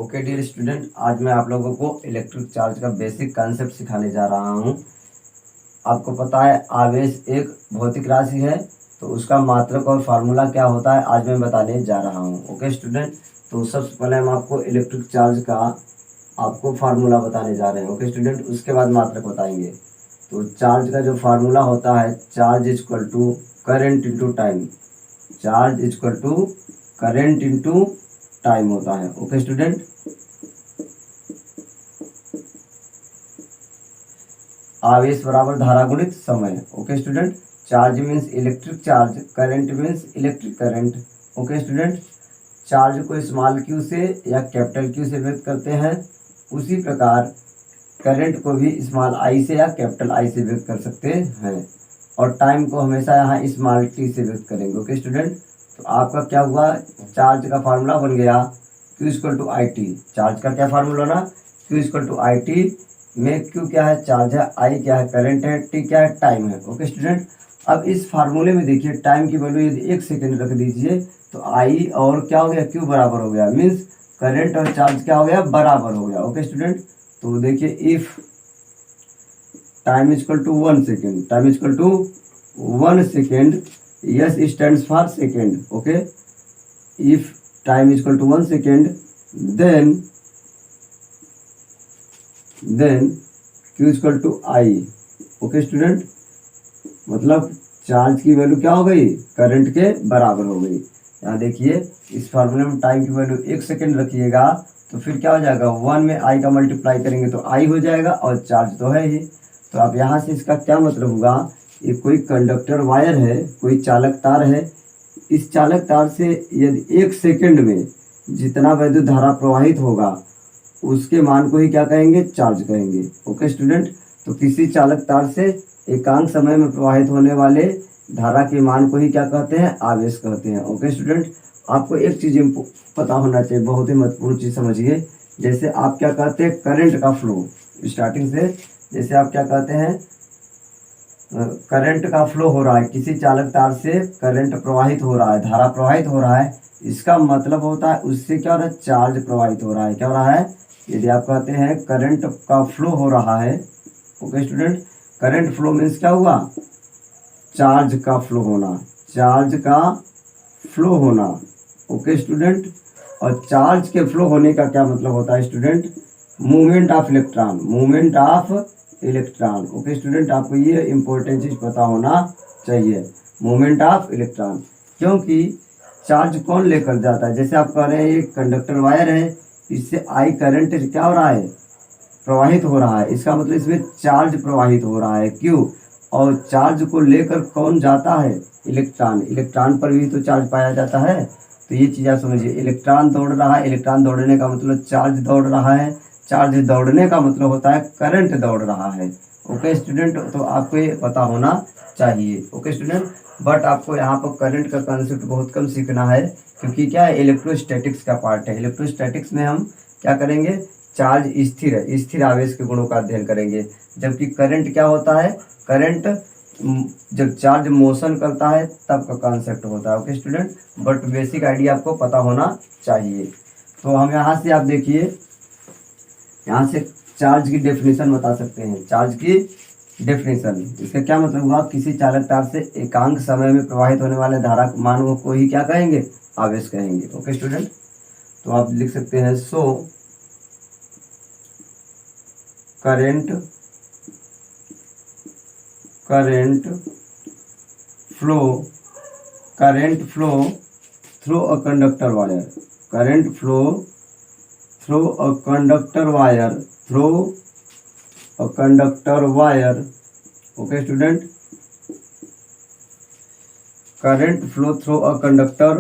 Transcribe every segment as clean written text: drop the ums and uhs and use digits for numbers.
Okay dear student, आज मैं आप लोगों को इलेक्ट्रिक चार्ज का बेसिक कॉन्सेप्ट सिखाने जा रहा हूँ। आपको पता है आवेश एक भौतिक राशि है, तो उसका मात्रक और फार्मूला क्या होता है आज मैं बताने जा रहा हूँ। ओके स्टूडेंट, तो सबसे पहले हम आपको इलेक्ट्रिक चार्ज का आपको फार्मूला बताने जा रहे हैं। ओके स्टूडेंट, उसके बाद मात्रक बताएंगे। तो चार्ज का जो फार्मूला होता है, charge is equal to current into time. Charge is equal to current into time होता है। ओके स्टूडेंट, आवेश बराबर धारा गुणित समय। Okay student, charge means electric charge, current means electric current. Okay student, charge को स्मॉल क्यू से या कैपिटल क्यू से व्यक्त करते हैं, उसी प्रकार करंट को भी स्मॉल आई से या कैपिटल आई से व्यक्त कर सकते हैं, और टाइम को हमेशा यहाँ स्मॉल टी से व्यक्त करेंगे। ओके स्टूडेंट, तो आपका क्या हुआ, चार्ज का फार्मूला बन गया Q equal to I T. Charge का क्या फार्मूला ना, Q equal to I T में Q क्या है, चार्ज है, I क्या है, करंट है, T क्या है, टाइम है। ओके स्टूडेंट, अब इस फार्मूले में देखिए टाइम की वैल्यू यदि 1 सेकेंड रख दीजिए तो I और क्या हो गया, Q बराबर हो गया, मीन्स करंट और चार्ज क्या हो गया, बराबर हो गया। ओके स्टूडेंट, तो देखिए if time is equal to 1 second, time is equal to 1 second, yes stands for second. Okay, if time is equal to 1 second, then Q is equal to I. Okay student, मतलब charge की value क्या हो गई, current के बराबर हो गई। यहाँ देखिए इस फार्मूले में टाइम की वैल्यू 1 सेकेंड रखिएगा तो फिर क्या हो जाएगा, 1 में आई का मल्टीप्लाई करेंगे तो आई हो जाएगा, और चार्ज तो है ही। तो अब यहाँ से इसका क्या मतलब हुआ, ये कोई कंडक्टर वायर है, कोई चालक तार है। इस चालक तार से यदि 1 सेकेंड में जितना वैद्युत धारा प्रवाहित होगा उसके मान को ही क्या कहेंगे, चार्ज कहेंगे। ओके स्टूडेंट, तो किसी चालक तार से एकांक समय में प्रवाहित होने वाले धारा के मान को ही क्या कहते हैं, आवेश कहते हैं। ओके स्टूडेंट, आपको एक चीज़ पता होना चाहिए, बहुत ही महत्वपूर्ण चीज़ समझिए। जैसे आप क्या कहते हैं, करंट का फ्लो, स्टार्टिंग से जैसे आप क्या कहते हैं, करंट का फ्लो हो रहा है, किसी चालक तार से करंट प्रवाहित हो रहा है, धारा प्रवाहित हो रहा है, इसका मतलब होता है उससे क्या हो रहा है, चार्ज प्रवाहित हो रहा है। क्या हो रहा है, यदि आप कहते हैं करंट का फ्लो हो रहा है, okay student, current flow means क्या हुआ, चार्ज का फ्लो होना, चार्ज का फ्लो होना। ओके स्टूडेंट, और चार्ज के फ्लो होने का क्या मतलब होता है student, movement of electron, movement of electron. Okay student, आपको ये इंपॉर्टेंट चीज पता होना चाहिए, मूवमेंट ऑफ इलेक्ट्रॉन। क्योंकि चार्ज कौन लेकर जाता है, जैसे आप कह रहे हैं ये कंडक्टर वायर है, इससे आई करंट क्या हो रहा है, प्रवाहित हो रहा है, इसका मतलब इसमें चार्ज प्रवाहित हो रहा है। क्यों, और चार्ज को लेकर कौन जाता है, इलेक्ट्रॉन, इलेक्ट्रॉन पर भी तो चार्ज पाया जाता है। तो ये चीज़ आप समझिए, इलेक्ट्रॉन दौड़ रहा है, इलेक्ट्रॉन दौड़ने का मतलब चार्ज दौड़ रहा है, चार्ज दौड़ने का मतलब होता है करंट दौड़ रहा है। ओके स्टूडेंट, तो आपको ये पता होना चाहिए। ओके स्टूडेंट, बट आपको यहाँ पर करंट का कंसेप्ट बहुत कम सीखना है, क्योंकि क्या है, इलेक्ट्रोस्टैटिक्स का पार्ट है। इलेक्ट्रोस्टैटिक्स में हम क्या करेंगे, चार्ज स्थिर है, स्थिर आवेश के गुणों का अध्ययन करेंगे, जबकि करंट क्या होता है, करंट जब चार्ज मोशन करता है तब का कॉन्सेप्ट होता है। Okay student, but basic idea आपको पता होना चाहिए। तो हम यहाँ से आप देखिए, यहाँ से चार्ज की डेफिनेशन बता सकते हैं। चार्ज की डेफिनेशन, इसका क्या मतलब हुआ, किसी चालक तार से एकांक समय में प्रवाहित होने वाले धारा मान को ही क्या कहेंगे, आवेश कहेंगे। ओके स्टूडेंट, तो आप लिख सकते हैं, so current flow through a conductor wire, current flow through a conductor wire, through a conductor wire. Okay student, current flow through a conductor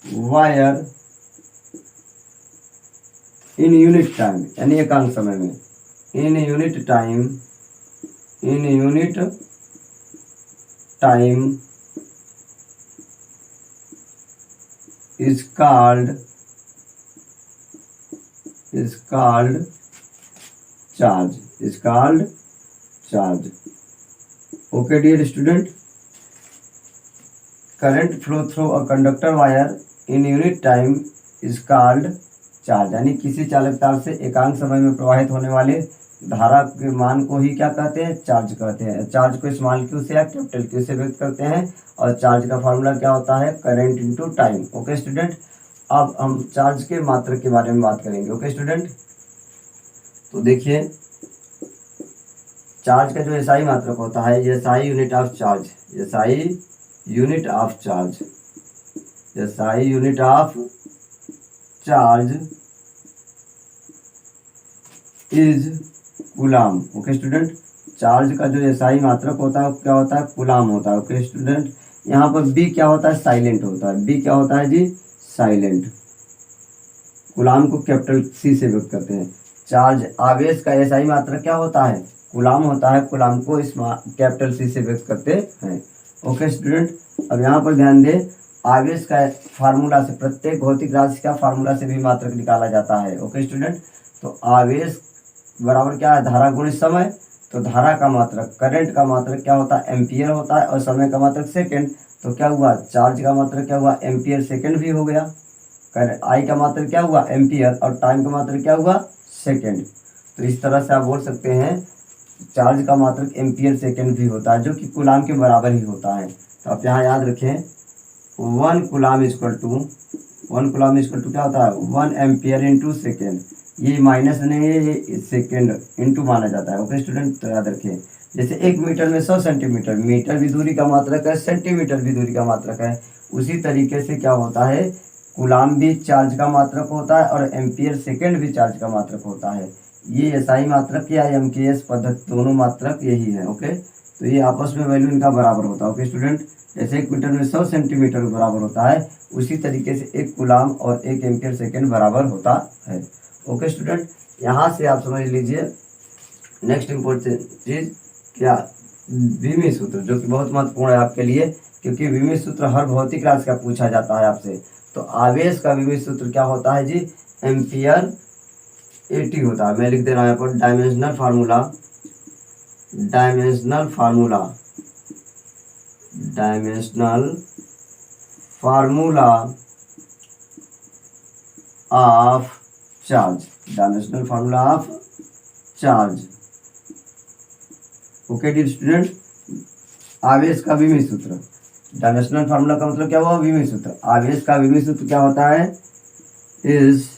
wire in unit time, यानी एकांक समय में, इन unit time is called charge. Okay dear student, current flow through a conductor wire in unit time is called charge, यानी किसी चालक तार से एकांक समय में प्रवाहित होने वाले धारा के मान को ही क्या कहते हैं, चार्ज कहते हैं। चार्ज को स्मॉल क्यू से या कैपिटल क्यू से व्यक्त करते हैं, और चार्ज का फॉर्मूला क्या होता है, current into time. Okay student, अब हम चार्ज के मात्रक के बारे में बात करेंगे। ओके स्टूडेंट, तो देखिए चार्ज का जो एसआई मात्रक होता है, SI unit of charge, SI unit of charge, SI unit of charge is coulomb. Okay student, charge का जो एसआई मात्रक होता है वो क्या होता है, कूलाम होता है। ओके स्टूडेंट, यहाँ पर बी क्या होता है, साइलेंट होता है। बी क्या होता है जी, साइलेंट। कूलाम को कैपिटल सी से व्यक्त करते हैं। चार्ज आवेश का एसआई मात्रक क्या होता है, कूलाम होता है। कूलाम को इस कैपिटल सी से व्यक्त करते हैं। ओके स्टूडेंट, अब यहाँ पर ध्यान दें, आवेश का फार्मूला से, प्रत्येक भौतिक राशि का फार्मूला से भी मात्रक निकाला जाता है। ओके स्टूडेंट, तो आवेश बराबर क्या है, धारा गुणित समय। तो धारा का मात्रक, करंट का मात्रक क्या होता है, एम्पियर होता है, और समय का मात्रक सेकंड। तो क्या हुआ, चार्ज का मात्रक क्या हुआ, एम्पियर सेकंड भी हो गया। आई का मात्रक क्या हुआ, एम्पियर, और टाइम का मात्रक क्या हुआ, सेकंड। तो इस तरह से आप बोल सकते हैं चार्ज का मात्रक एम्पियर सेकंड भी होता है, जो कि कूलाम के बराबर ही होता है। तो आप यहाँ याद रखें, 1 coulomb equal to, 1 coulomb equal to क्या होता है, 1 एम्पियर इंटू सेकेंड। ये माइनस नहीं है, ये सेकेंड इंटू माना जाता है। ओके स्टूडेंट, तो याद रखें, जैसे 1 मीटर में 100 सेंटीमीटर, मीटर भी दूरी का मात्रक है, सेंटीमीटर भी दूरी का मात्रक है। उसी तरीके से क्या होता है, कूलाम भी चार्ज का मात्रक होता है, और एम्पियर सेकेंड भी चार्ज का मात्रक होता है। ये एसआई मात्रक या एमकेएस पद्धति, दोनों मात्रक यही है। ओके, तो ये आपस में वैल्यू इनका बराबर होता है। ओके स्टूडेंट, जैसे 1 मीटर में 100 सेंटीमीटर बराबर होता है, उसी तरीके से 1 कूलाम और 1 एम्पियर सेकेंड बराबर होता है। ओके स्टूडेंट, यहाँ से आप समझ लीजिए नेक्स्ट इम्पोर्टेंट चीज़ क्या, विमी सूत्र, जो कि बहुत महत्वपूर्ण है आपके लिए, क्योंकि विमी सूत्र हर भौतिक राशि का पूछा जाता है आपसे। तो आवेश का विमी सूत्र क्या होता है जी, एम्पियर एटी होता है। मैं लिख दे रहा हूँ यहाँ पर, dimensional formula, dimensional formula, dimensional formula of charge, dimensional formula of charge. Okay dear student, आवेश का विमी सूत्र, डायमेंशनल फार्मूला का मतलब क्या हुआ, विमी सूत्र। आवेश का विमी सूत्र क्या होता है, इज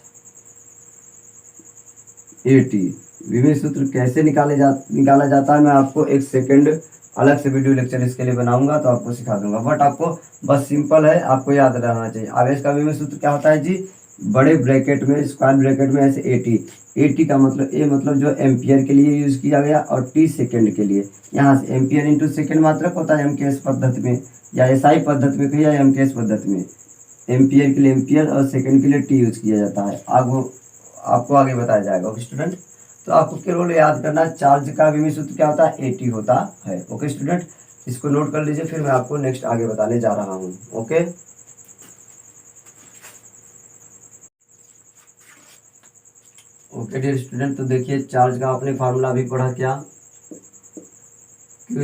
एटी। विमी सूत्र कैसे निकाला जाता है, मैं आपको एक सेकंड अलग से वीडियो लेक्चर इसके लिए बनाऊंगा, तो आपको सिखा दूंगा। बट आपको बस सिंपल है, आपको याद रहना चाहिए। आवेश का विमी सूत्र क्या होता है जी, बड़े ब्रैकेट में, स्क्वायर ब्रैकेट में ऐसे 80। 80 का मतलब, ए मतलब जो एम्पियर के लिए यूज किया गया, और टी सेकंड के लिए। यहाँ से एम्पियर इंटू सेकंड मात्रक होता है एमकेएस पद्धति में, या एसआई पद्धति में कहिए, या एमकेएस पद्धति में। एम्पियर के लिए एम्पियर और सेकंड के लिए टी यूज किया जाता है। आपको आगे बताया जाएगा। ओके स्टूडेंट, तो आपको केवल याद करना, चार्ज का विमी सूत्र क्या होता है, 80 होता है। ओके स्टूडेंट, इसको नोट कर लीजिए, फिर मैं आपको नेक्स्ट आगे बताने जा रहा हूँ। ओके, ओके डियर स्टूडेंट, तो देखिए चार्ज का आपने फार्मूला अभी पढ़ा क्या, Q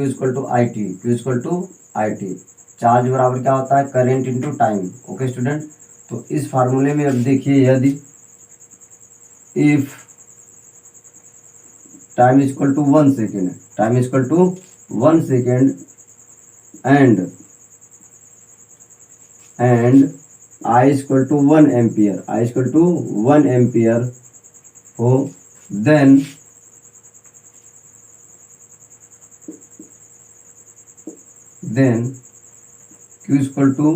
equal to I T, Q equal to I T. Charge बराबर क्या होता है, current into time. Okay student, तो इस फार्मूले में अब देखिए, यदि if time equal to 1 second, time equal to 1 second, and I equal to 1 ampere, I equal to 1 ampere हो, then Q equal to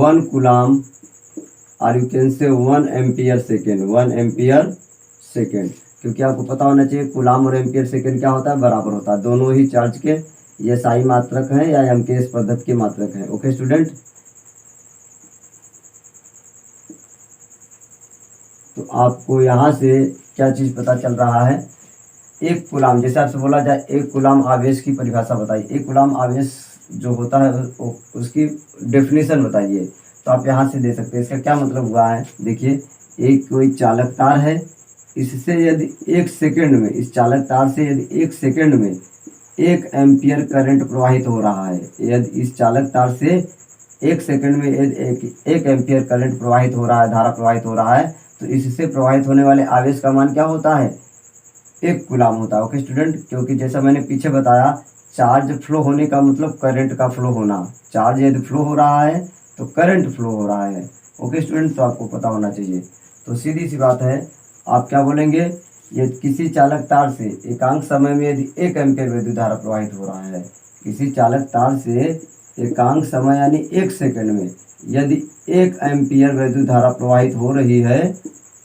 1 coulomb, और you can say 1 ampere second, 1 ampere second. क्योंकि आपको पता होना चाहिए कूलाम और ampere second क्या होता है, बराबर होता है। दोनों ही चार्ज के ये एसआई मात्रक हैं या एमकेएस पद्धति के मात्रक हैं। ओके स्टूडेंट, तो आपको यहाँ से क्या चीज़ पता चल रहा है, 1 कूलाम, जैसे आपसे बोला जाए 1 कूलाम आवेश की परिभाषा बताइए। 1 कूलाम आवेश जो होता है उसकी डेफिनेशन बताइए। तो आप यहाँ से दे सकते हैं, इसका क्या मतलब हुआ है, देखिए एक कोई चालक तार है, इससे यदि 1 सेकेंड में, इस चालक तार से यदि 1 सेकेंड में 1 एम्पियर करंट प्रवाहित हो रहा है, यदि इस चालक तार से 1 सेकंड में यदि 1 एम्पियर करंट प्रवाहित हो रहा है, धारा प्रवाहित हो रहा है, तो इससे प्रवाहित होने वाले आवेश का मान क्या होता है? 1 कूलाम होता है। ओके स्टूडेंट, क्योंकि जैसा मैंने पीछे बताया, चार्ज फ्लो होने का मतलब करंट का फ्लो होना। चार्ज यदि फ्लो हो रहा है तो करंट फ्लो हो रहा है। ओके स्टूडेंट, तो आपको पता होना चाहिए। तो सीधी सी बात है, आप क्या बोलेंगे? ये किसी चालक तार से एकांक समय में यदि 1 एम्पियर विद्युत धारा प्रवाहित हो रहा है, किसी चालक तार से एकांक समय यानी 1 सेकंड में यदि 1 एम्पियर विद्युत धारा प्रवाहित हो रही है,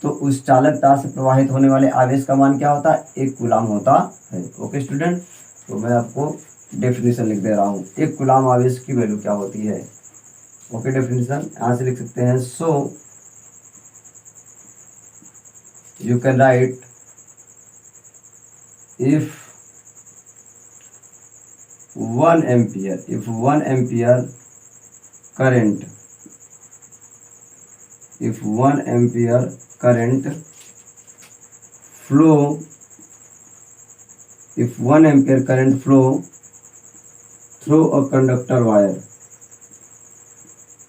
तो उस चालक तार से प्रवाहित होने वाले आवेश का मान क्या होता है? 1 कूलाम होता है। ओके स्टूडेंट, तो मैं आपको डेफिनेशन लिख दे रहा हूँ, 1 कूलाम आवेश की वैल्यू क्या होती है। ओके, डेफिनेशन यहाँ से लिख सकते हैं। सो you can write, if 1 ampere current, if 1 ampere current flow, if 1 ampere current flow through a conductor wire,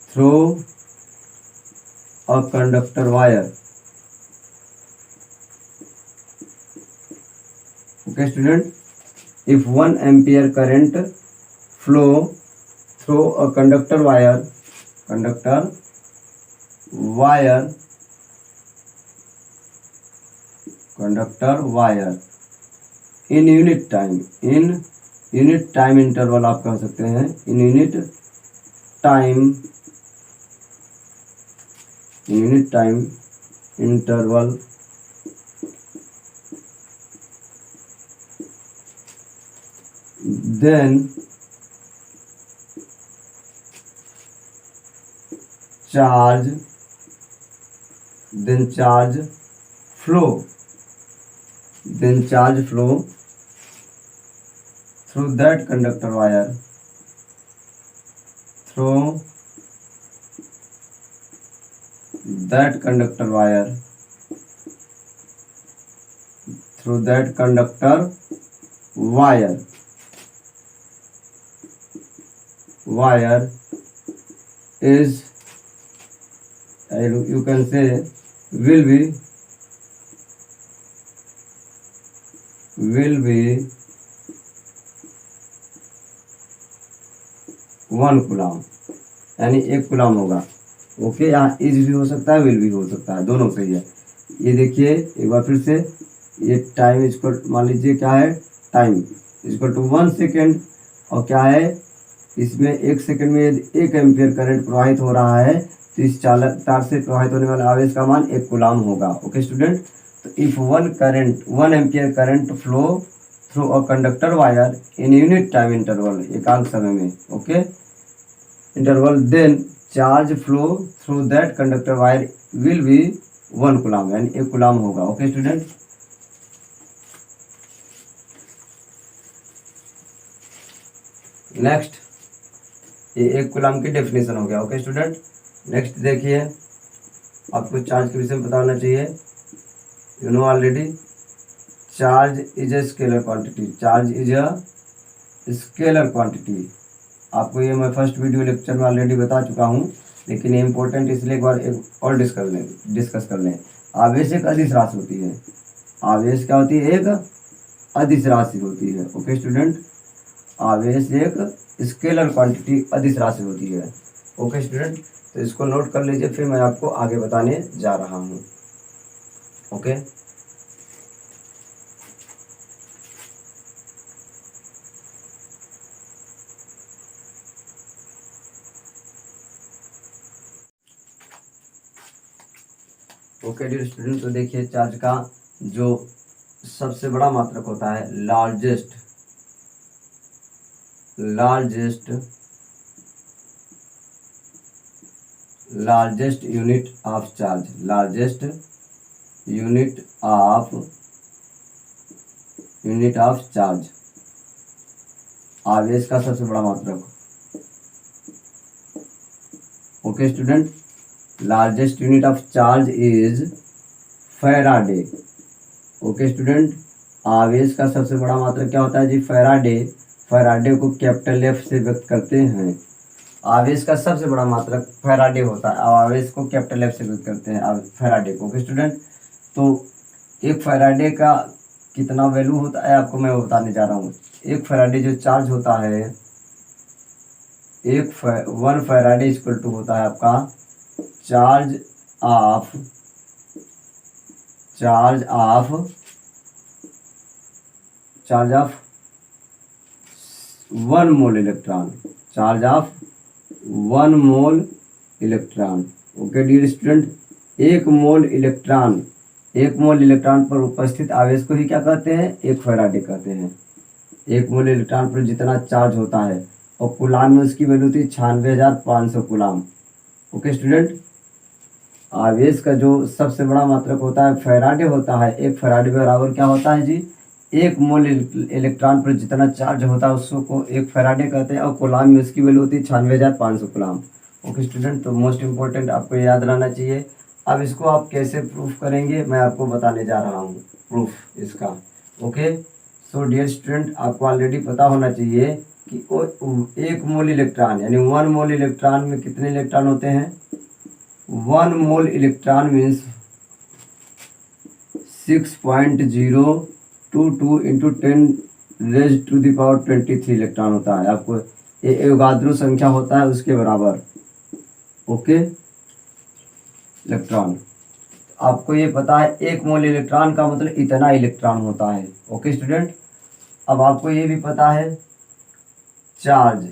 through a conductor wire. Okay student, if 1 ampere current flow through a conductor wire in unit time interval, आप कह सकते हैं in unit time interval, then charge flow through that conductor wire, through that conductor wire is, you can say, will be 1 coulomb, यानी 1 coulomb होगा। Okay, यहाँ is भी हो सकता है, विल भी हो सकता है, दोनों सही है। ये देखिए एक बार फिर से, ये टाइम इक्वल, मान लीजिए क्या है, टाइम इक्वल टू 1 सेकेंड, और क्या है इसमें 1 सेकेंड में 1 एम्पियर करंट प्रवाहित हो रहा है, तो इस चालक तार से प्रवाहित होने वाले आवेश का मान 1 कूलाम होगा। ओके स्टूडेंट, तो if 1 ampere current flow through a conductor wire in unit time interval, एकांक समय में, okay interval, then charge flow through that conductor wire will be 1 coulomb, यानी 1 कूलाम होगा। ओके स्टूडेंट, नेक्स्ट, ये 1 coulomb की definition हो गया। ओके स्टूडेंट, नेक्स्ट देखिए, आपको चार्ज के विषय में पता होना चाहिए, you know already, charge is a scalar quantity. आपको ये मैं फर्स्ट वीडियो लेक्चर में ऑलरेडी बता चुका हूँ, लेकिन ये इंपॉर्टेंट इसलिए एक बार और डिस्कस कर लें। आवेश एक अदिश राशि होती है। आवेश क्या होती है? एक अदिश राशि होती है। ओके स्टूडेंट, आवेश एक स्केलर क्वांटिटी, अदिश राशि होती है। ओके स्टूडेंट, तो इसको नोट कर लीजिए, फिर मैं आपको आगे बताने जा रहा हूँ। ओके, ओके डियर स्टूडेंट, तो देखिए चार्ज का जो सबसे बड़ा मात्रक होता है, लार्जेस्ट यूनिट ऑफ चार्ज, आवेश का सबसे बड़ा मात्रक। Okay student, largest unit of charge is Faraday. Okay student, आवेश का सबसे बड़ा मात्रक क्या होता है जी? फैराडे। फैराडे को कैपिटल एफ से व्यक्त करते हैं। आवेश का सबसे बड़ा मात्रक फैराडे होता है। अब आवेश को कैपिटल एफ से व्यक्त करते हैं अब फैराडे को। ओके स्टूडेंट, तो एक फैराडे का कितना वैल्यू होता है आपको मैं बताने जा रहा हूँ। एक फैराडे जो चार्ज होता है, वन फैराडे इक्वल टू होता है आपका charge of 1 mole electron, charge of 1 mole electron. Okay dear student, 1 mole electron पर उपस्थित आवेश को ही क्या कहते हैं, एक फैराडे कहते हैं। 1 मोल इलेक्ट्रॉन पर जितना चार्ज होता है, और कूलाम में उसकी वैल्यू थी 96,500 कूलाम। ओके स्टूडेंट, आवेश का जो सबसे बड़ा मात्रक होता है फैराडे होता है। एक फैराडे बराबर क्या होता है जी, 1 मोल इलेक्ट्रॉन पर जितना चार्ज होता है उसको एक फैराडे कहते हैं, और कूलाम में उसकी वैल्यू होती है 96,500 कूलाम। ओके स्टूडेंट, तो मोस्ट इम्पोर्टेंट आपको याद रहना चाहिए। अब इसको आप कैसे प्रूफ करेंगे मैं आपको बताने जा रहा हूँ प्रूफ इसका। ओके, सो डियर स्टूडेंट, आपको ऑलरेडी पता होना चाहिए कि 1 मोल इलेक्ट्रॉन यानी 1 मोल इलेक्ट्रॉन में कितने इलेक्ट्रॉन होते हैं। 1 mole electron means 6.022 into 10⁻23 electron होता है। आपको ये एवोगाद्रो संख्या होता है उसके बराबर। ओके, इलेक्ट्रॉन आपको ये पता है 1 मोल इलेक्ट्रॉन का मतलब इतना इलेक्ट्रॉन होता है। ओके स्टूडेंट, अब आपको ये भी पता है चार्ज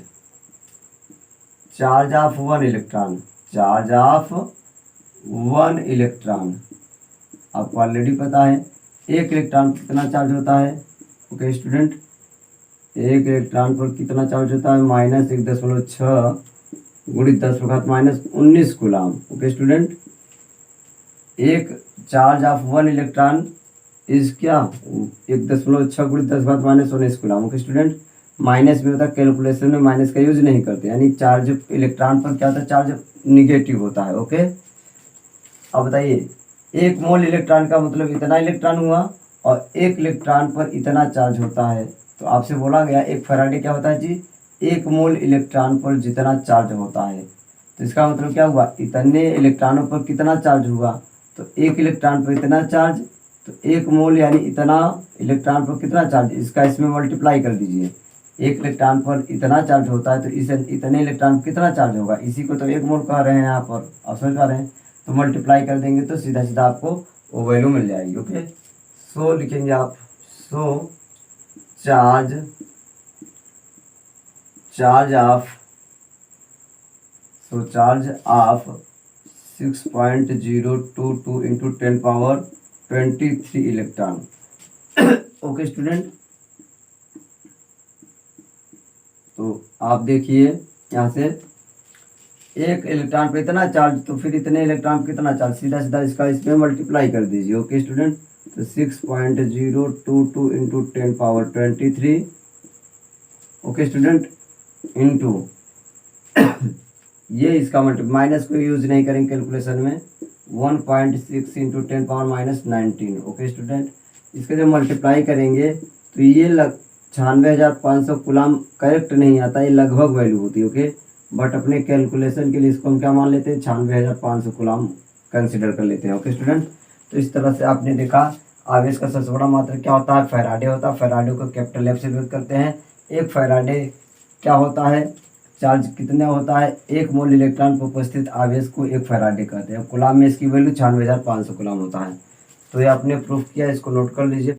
ऑफ 1 इलेक्ट्रॉन, आपको ऑलरेडी पता है 1 इलेक्ट्रॉन पर कितना चार्ज होता है। ओके स्टूडेंट, 1 इलेक्ट्रॉन पर कितना चार्ज होता है, -1.6 गुणित 10⁻⁻19 कूलाम। ओके स्टूडेंट, एक चार्ज ऑफ 1 इलेक्ट्रॉन इज क्या 1.6 गुणित 10⁻⁻19 कूलाम। ओके स्टूडेंट, माइनस में होता है, कैलकुलेशन में माइनस का यूज नहीं करते, यानी चार्ज इलेक्ट्रॉन पर क्या होता है, चार्ज निगेटिव होता है। ओके, अब बताइए 1 मोल इलेक्ट्रॉन का मतलब इतना इलेक्ट्रॉन हुआ, और 1 इलेक्ट्रॉन पर इतना चार्ज होता है। तो आपसे बोला गया एक फैराडे क्या होता है जी, 1 मोल इलेक्ट्रॉन पर जितना चार्ज होता है। तो इसका मतलब क्या हुआ, इतने इलेक्ट्रॉनों पर कितना चार्ज हुआ, तो 1 इलेक्ट्रॉन पर इतना चार्ज, तो 1 मोल यानी इतना इलेक्ट्रॉन पर कितना चार्ज, इसका इसमें मल्टीप्लाई कर दीजिए। 1 इलेक्ट्रॉन पर इतना चार्ज होता है तो इतने इलेक्ट्रॉन कितना चार्ज होगा, इसी को तो 1 मोल कह रहे हैं यहाँ पर, आप समझ पा रहे हैं। तो मल्टीप्लाई कर देंगे तो सीधा सीधा आपको वो वैल्यू मिल जाएगी। ओके, सो लिखेंगे आप, so charge of 6.022 into 10⁻23 electron. Okay student, तो आप देखिए यहाँ से 1 इलेक्ट्रॉन पे इतना चार्ज, तो फिर इतने इलेक्ट्रॉन पे कितना चार्ज, सीधा सीधा इसका इसमें मल्टीप्लाई कर दीजिए। ओके स्टूडेंट, तो 6.022 इंटू 10⁻23। ओके स्टूडेंट, इंटू ये इसका माइनस को यूज नहीं करेंगे कैलकुलेशन में, 1.6 इंटू 10⁻⁻19। ओके स्टूडेंट, इसके जब मल्टीप्लाई करेंगे तो ये 96,500 कूलाम करेक्ट नहीं आता, ये लगभग वैल्यू होती है। ओके, बट अपने कैलकुलेशन के लिए इसको हम क्या मान लेते हैं, 96,500 कूलाम कंसिडर कर लेते हैं। ओके स्टूडेंट, तो इस तरह से आपने देखा आवेश का सबसे बड़ा मात्रक क्या होता है, फैराडे होता है। फैराडे को कैपिटल एफ से व्यक्त करते हैं। एक फैराडे क्या होता है, चार्ज कितना होता है, 1 मोल इलेक्ट्रॉन पर उपस्थित आवेश को एक फैराडे कहते हैं। कूलाम में इसकी वैल्यू 96,500 कूलाम होता है। तो ये आपने प्रूफ किया, इसको नोट कर लीजिए।